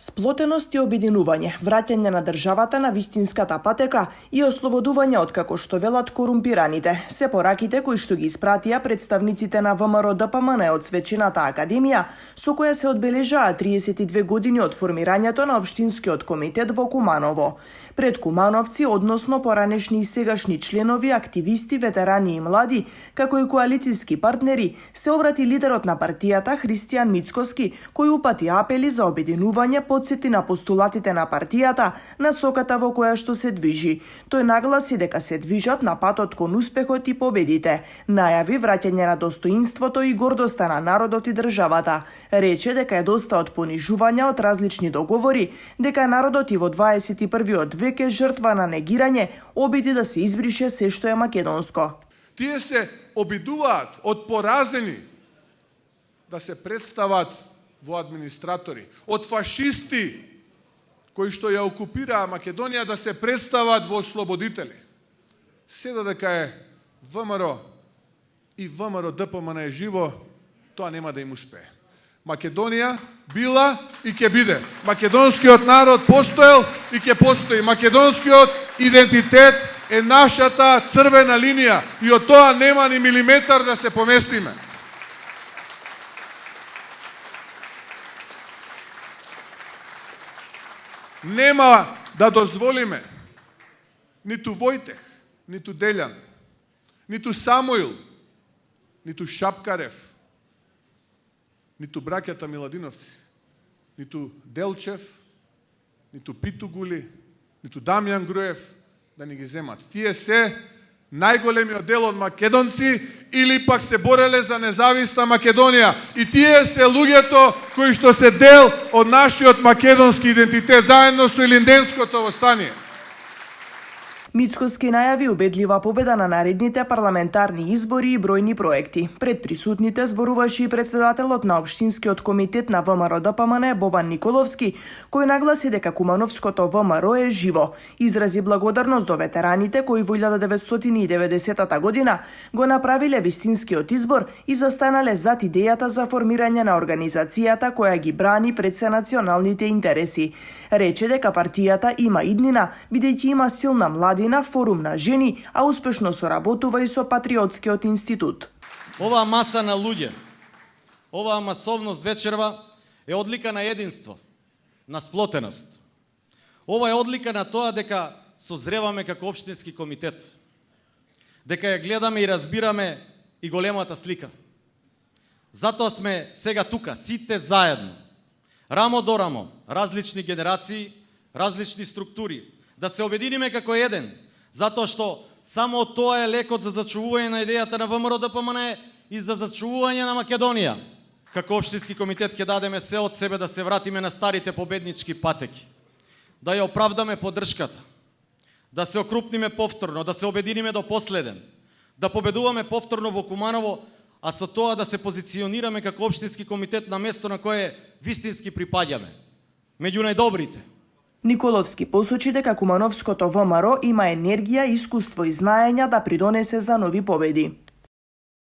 Сплотеност и обединување, враќање на државата на вистинската патека и ослободување од, како што велат, корумпираните, се пораките кои што ги испратија представниците на ВМРО ДПМН од Свечената академија, со која се одбележаа 32 години од формирањето на Општинскиот комитет во Куманово. Пред кумановци, односно поранешни и сегашни членови, активисти, ветерани и млади, како и коалициски партнери, се обрати лидерот на партијата Христијан Мицкоски, кој упати апели за обединување, подсети на постулатите на партијата, насоката во која што се движи. Тој нагласи дека се движат на патот кон успехот и победите. Најави враќање на достоинството и гордоста на народот и државата. Рече дека е доста од понижувања од различни договори, дека народот и во 21. век е жртва на негирање, обиди да се избрише се што е македонско. Тие се обидуваат од поразени да се представат во администратори, од фашисти кои што ја окупираа Македонија да се представат во ослободители. Се додека е ВМРО и ВМРО ДПМН е живо, тоа нема да им успее. Македонија била и ќе биде. Македонскиот народ постоел и ќе постои. Македонскиот идентитет е нашата црвена линија и од тоа нема ни милиметар да се поместиме. Нема да дозволиме ниту Војтех, ниту Делјан, ниту Самуил, ниту Шапкарев, ниту браќата Миладиновци, ниту Делчев, ниту Питугули, ниту Дамјан Груев да ни ги земат. Тие се најголемиот дел од македонци или пак се бореле за независна Македонија. И тие се луѓето кои што се дел од нашиот македонски идентитет, заедно со Илинденското востание. Мицкоски најави убедлива победа на наредните парламентарни избори и бројни проекти. Пред присутните зборуваше и председателот на Општинскиот комитет на ВМРО ДПМН Бобан Николовски, кој нагласи дека кумановското ВМРО е живо. Изрази благодарност до ветераните кои во 1990 година го направиле вистинскиот избор и застанале зад идејата за формирање на организацијата која ги брани пред се националните интереси. Рече дека партијата има иднина, бидејќи има силна младина, форум на жени, а успешно соработува и со Патриотскиот институт. Оваа маса на луѓе, оваа масовност вечерва е одлика на единство, на сплотеност. Ова е одлика на тоа дека созреваме како општински комитет, дека ја гледаме и разбираме и големата слика. Затоа сме сега тука, сите заедно, рамо до рамо, различни генерации, различни структури, да се обединиме како еден, затоа што само тоа е лекот за зачувување на идејата на ВМРО ДПМН и за зачувување на Македонија. Како општински комитет ќе дадеме се од себе да се вратиме на старите победнички патеки, да ја оправдаме поддршката, да се окрупниме повторно, да се обединиме до последен, да победуваме повторно во Куманово, а со тоа да се позиционираме како општински комитет на место на кое вистински припаѓаме, меѓу најдобрите. Николовски посочи дека кумановското ВМРО има енергија, искуство и знаења да придонесе за нови победи.